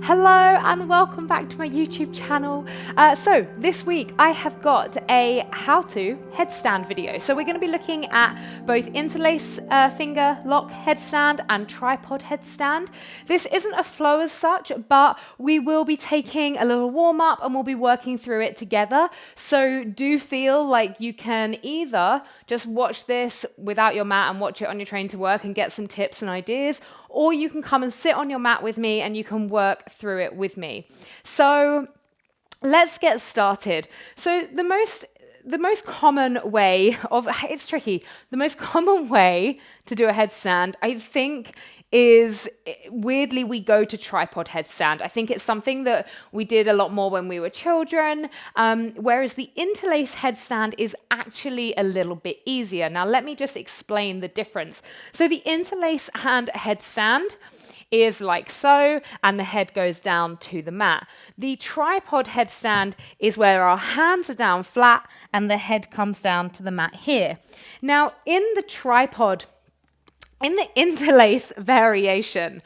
Hello and welcome back to my YouTube channel. So this week I have got a how-to headstand video. So we're going to be looking at both interlace finger lock headstand and tripod headstand. This isn't a flow as such, but we will be taking a little warm up and we'll be working through it together. So do feel like you can either just watch this without your mat and watch it on your train to work and get some tips and ideas, or you can come and sit on your mat with me and you can work through it with me. So let's get started. So the most common way of, it's tricky, the most common way to do a headstand, I think, is weirdly we go to tripod headstand. I think it's something that we did a lot more when we were children, whereas the interlace headstand is actually a little bit easier. Now let me just explain the difference. So the interlace hand headstand is like so, and the head goes down to the mat. The tripod headstand is where our hands are down flat and the head comes down to the mat here. Now in the interlace variation,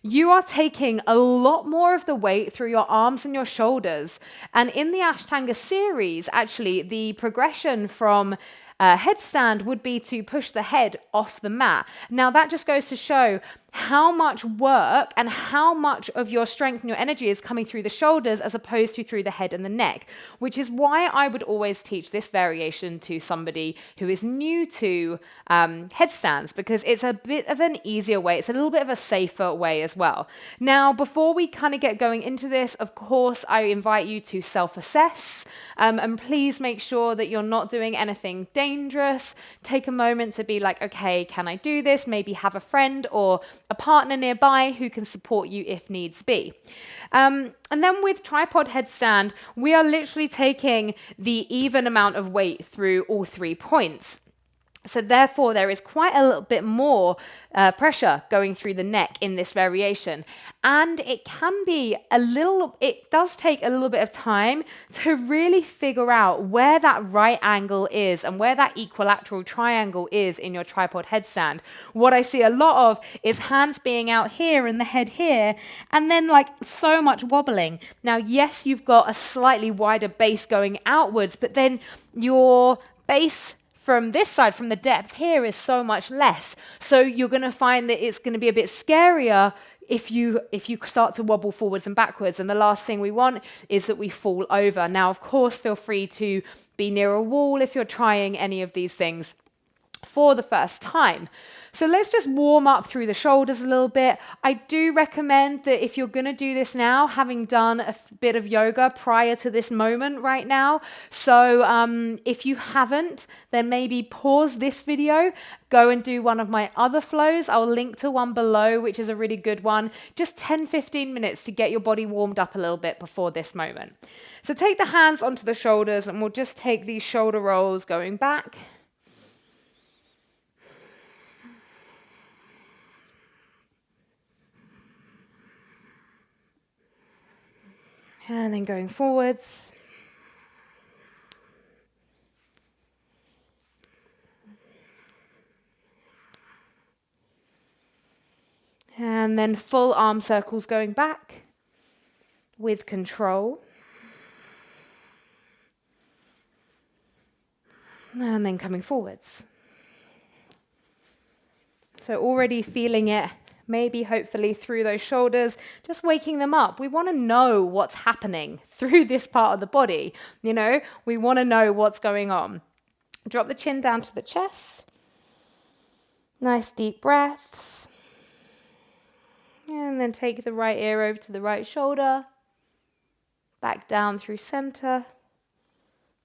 you are taking a lot more of the weight through your arms and your shoulders. And in the Ashtanga series, actually, the progression from headstand would be to push the head off the mat. Now that just goes to show how much work and how much of your strength and your energy is coming through the shoulders as opposed to through the head and the neck, which is why I would always teach this variation to somebody who is new to headstands, because it's a bit of an easier way. It's a little bit of a safer way as well. Now, before we kind of get going into this, of course, I invite you to self-assess, and please make sure that you're not doing anything dangerous. Take a moment to be like, okay, can I do this? Maybe have a friend or a partner nearby who can support you if needs be. And then with tripod headstand, we are literally taking the even amount of weight through all 3 points. So therefore, there is quite a little bit more pressure going through the neck in this variation. And it does take a little bit of time to really figure out where that right angle is and where that equilateral triangle is in your tripod headstand. What I see a lot of is hands being out here and the head here, and then like so much wobbling. Now, yes, you've got a slightly wider base going outwards, but then your base from this side, from the depth here, is so much less. So you're going to find that it's going to be a bit scarier if you start to wobble forwards and backwards. And the last thing we want is that we fall over. Now, of course, feel free to be near a wall if you're trying any of these things for the first time. So let's just warm up through the shoulders a little bit. I do recommend that if you're going to do this now, having done a bit of yoga prior to this moment right now. So if you haven't, then maybe pause this video, go and do one of my other flows. I'll link to one below, which is a really good one. Just 10-15 minutes to get your body warmed up a little bit before this moment. So take the hands onto the shoulders and we'll just take these shoulder rolls going back. And then going forwards. And then full arm circles going back with control. And then coming forwards. So already feeling it. Maybe hopefully through those shoulders, just waking them up. We want to know what's happening through this part of the body. You know, we want to know what's going on. Drop the chin down to the chest. Nice deep breaths. And then take the right ear over to the right shoulder. Back down through center.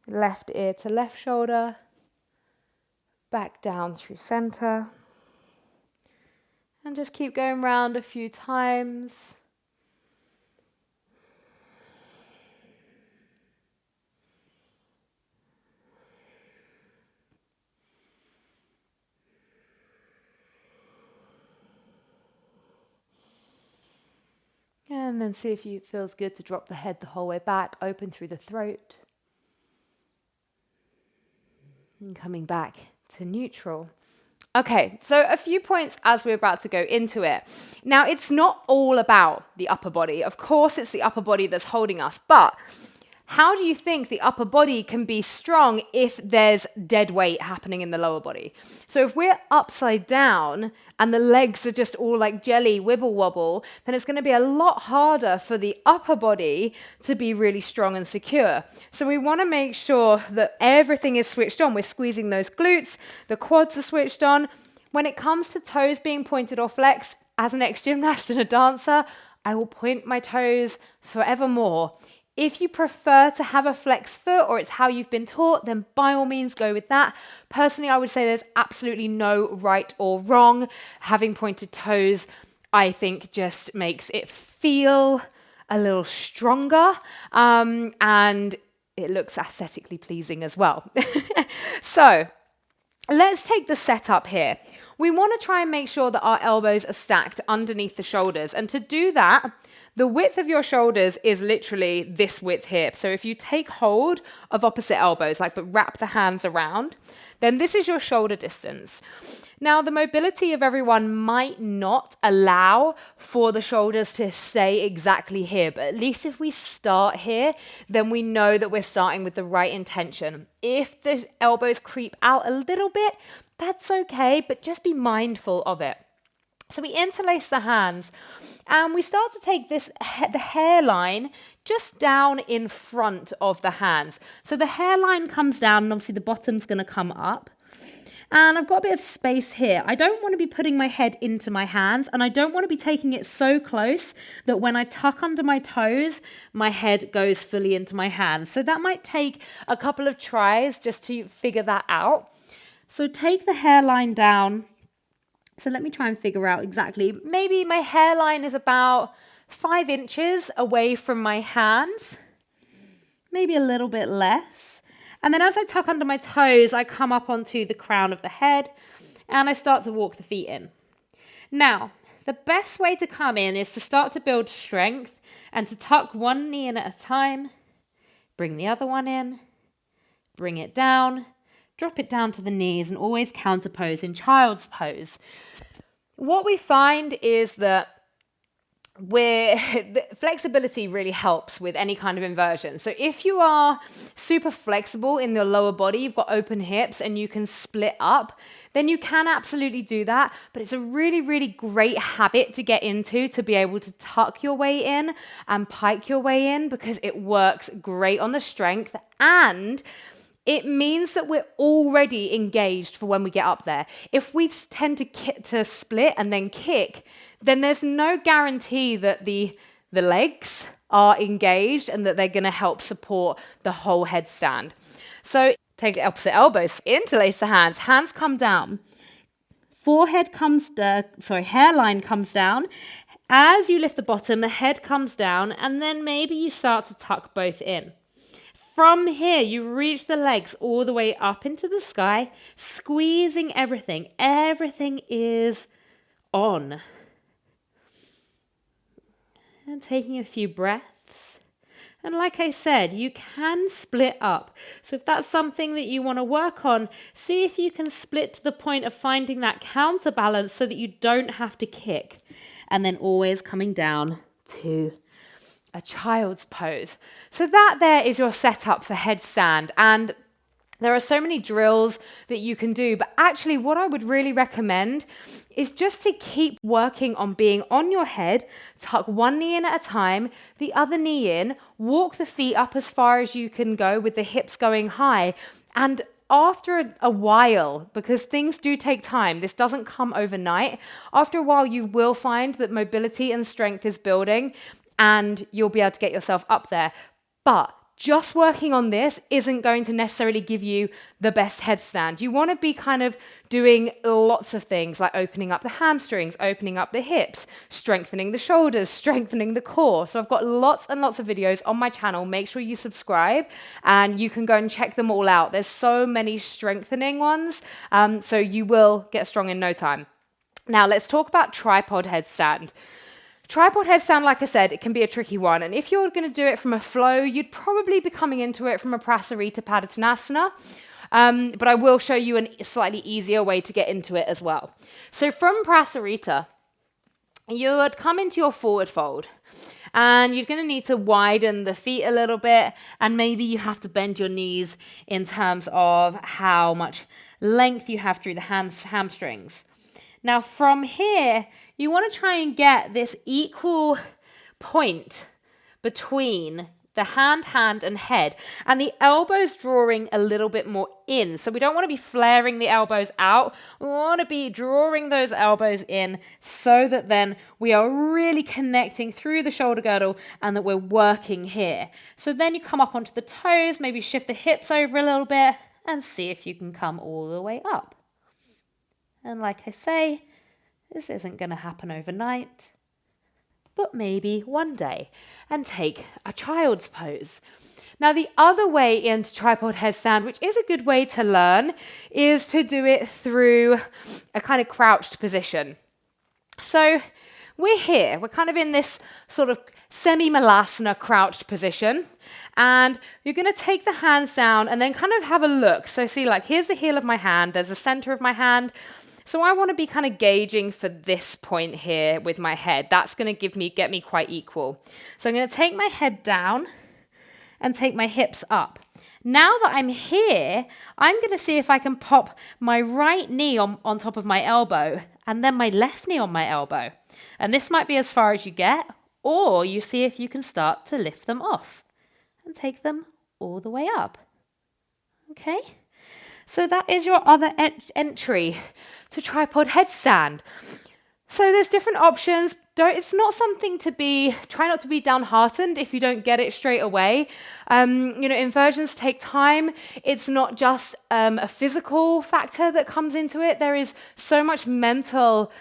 Left ear to left shoulder. Back down through center. And just keep going round a few times. And then see if it feels good to drop the head the whole way back, open through the throat. And coming back to neutral. Okay, so a few points as we're about to go into it. Now, it's not all about the upper body. Of course, it's the upper body that's holding us, but how do you think the upper body can be strong if there's dead weight happening in the lower body? So if we're upside down and the legs are just all like jelly, wibble wobble, then it's going to be a lot harder for the upper body to be really strong and secure. So we want to make sure that everything is switched on. We're squeezing those glutes, the quads are switched on. When it comes to toes being pointed or flexed, as an ex-gymnast and a dancer, I will point my toes forevermore. If you prefer to have a flex foot or it's how you've been taught, then by all means go with that. Personally, I would say there's absolutely no right or wrong. Having pointed toes, I think just makes it feel a little stronger and it looks aesthetically pleasing as well. So let's take the setup here. We want to try and make sure that our elbows are stacked underneath the shoulders. And to do that, the width of your shoulders is literally this width here. So if you take hold of opposite elbows, but wrap the hands around, then this is your shoulder distance. Now, the mobility of everyone might not allow for the shoulders to stay exactly here, but at least if we start here, then we know that we're starting with the right intention. If the elbows creep out a little bit, that's okay, but just be mindful of it. So we interlace the hands and we start to take the hairline just down in front of the hands. So the hairline comes down and obviously the bottom's going to come up. And I've got a bit of space here. I don't want to be putting my head into my hands and I don't want to be taking it so close that when I tuck under my toes, my head goes fully into my hands. So that might take a couple of tries just to figure that out. So take the hairline down. So let me try and figure out exactly. Maybe my hairline is about 5 inches away from my hands, maybe a little bit less. And then as I tuck under my toes, I come up onto the crown of the head and I start to walk the feet in. Now, the best way to come in is to start to build strength and to tuck one knee in at a time, bring the other one in, bring it down, drop it down to the knees and always counter pose in child's pose. What we find is that the flexibility really helps with any kind of inversion. So if you are super flexible in your lower body, you've got open hips and you can split up, then you can absolutely do that. But it's a really, really great habit to get into, to be able to tuck your way in and pike your way in, because it works great on the strength and it means that we're already engaged for when we get up there. If we tend to split and then kick, then there's no guarantee that the legs are engaged and that they're going to help support the whole headstand. So take the opposite elbows, interlace the hands, hands come down, hairline comes down. As you lift the bottom, the head comes down, and then maybe you start to tuck both in. From here, you reach the legs all the way up into the sky, squeezing everything. Everything is on. And taking a few breaths. And like I said, you can split up. So if that's something that you want to work on, see if you can split to the point of finding that counterbalance so that you don't have to kick. And then always coming down to a child's pose. So that there is your setup for headstand, and there are so many drills that you can do, but actually what I would really recommend is just to keep working on being on your head, tuck one knee in at a time, the other knee in, walk the feet up as far as you can go with the hips going high, and after a while, because things do take time, this doesn't come overnight, after a while you will find that mobility and strength is building, and you'll be able to get yourself up there. But just working on this isn't going to necessarily give you the best headstand. You want to be kind of doing lots of things like opening up the hamstrings, opening up the hips, strengthening the shoulders, strengthening the core. So I've got lots and lots of videos on my channel. Make sure you subscribe and you can go and check them all out. There's so many strengthening ones, so you will get strong in no time. Now let's talk about tripod headstand. Tripod headstand, like I said, it can be a tricky one. And if you're going to do it from a flow, you'd probably be coming into it from a Prasarita Padottanasana. but I will show you a slightly easier way to get into it as well. So from Prasarita, you would come into your forward fold. And you're going to need to widen the feet a little bit, and maybe you have to bend your knees in terms of how much length you have through the hamstrings. Now from here, you want to try and get this equal point between the hand, and head, and the elbows drawing a little bit more in. So we don't want to be flaring the elbows out. We want to be drawing those elbows in so that then we are really connecting through the shoulder girdle and that we're working here. So then you come up onto the toes, maybe shift the hips over a little bit and see if you can come all the way up. And like I say, this isn't going to happen overnight, but maybe one day, and take a child's pose. Now, the other way into tripod headstand, which is a good way to learn, is to do it through a kind of crouched position. So we're here, we're kind of in this sort of semi-malasana crouched position, and you're going to take the hands down and then kind of have a look. So see, like, here's the heel of my hand, there's the center of my hand. So I want to be kind of gauging for this point here with my head. That's going to get me quite equal. So I'm going to take my head down and take my hips up. Now that I'm here, I'm going to see if I can pop my right knee on top of my elbow and then my left knee on my elbow. And this might be as far as you get, or you see if you can start to lift them off and take them all the way up. Okay? So that is your other entry to tripod headstand. So there's different options. It's not something try not to be downhearted if you don't get it straight away. Inversions take time. It's not just a physical factor that comes into it. There is so much mental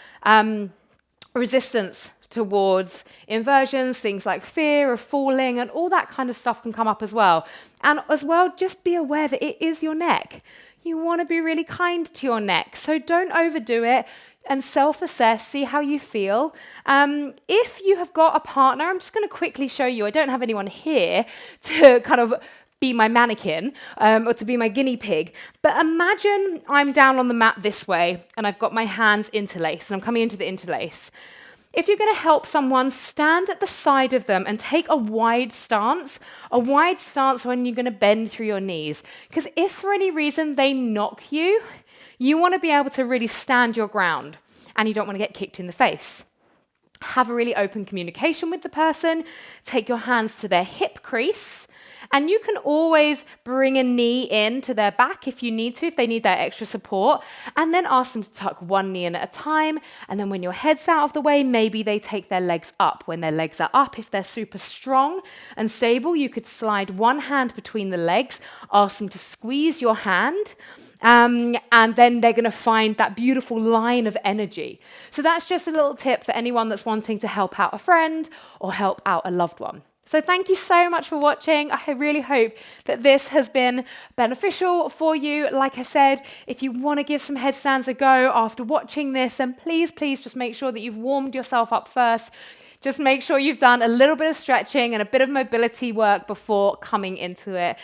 resistance towards inversions, things like fear of falling and all that kind of stuff can come up as well. And as well, just be aware that it is your neck. You want to be really kind to your neck, so don't overdo it and self-assess, see how you feel. If you have got a partner, I'm just going to quickly show you. I don't have anyone here to kind of be my mannequin or to be my guinea pig, but imagine I'm down on the mat this way and I've got my hands interlaced and I'm coming into the interlace. If you're going to help someone, stand at the side of them and take a wide stance when you're going to bend through your knees. Because if for any reason they knock you, you want to be able to really stand your ground and you don't want to get kicked in the face. Have a really open communication with the person. Take your hands to their hip crease. And you can always bring a knee in to their back if you need to, if they need that extra support, and then ask them to tuck one knee in at a time. And then when your head's out of the way, maybe they take their legs up. When their legs are up, if they're super strong and stable, you could slide one hand between the legs, ask them to squeeze your hand, and then they're going to find that beautiful line of energy. So that's just a little tip for anyone that's wanting to help out a friend or help out a loved one. So thank you so much for watching. I really hope that this has been beneficial for you. Like I said, if you want to give some headstands a go after watching this, then please just make sure that you've warmed yourself up first. Just make sure you've done a little bit of stretching and a bit of mobility work before coming into it.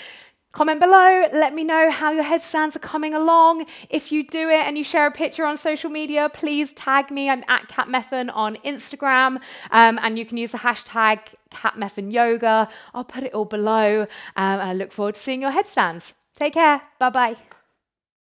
Comment below, let me know how your headstands are coming along. If you do it and you share a picture on social media, please tag me. I'm at Meffan on Instagram, and you can use the hashtag #CatMeffanYoga. I'll put it all below, and I look forward to seeing your headstands. Take care. Bye-bye.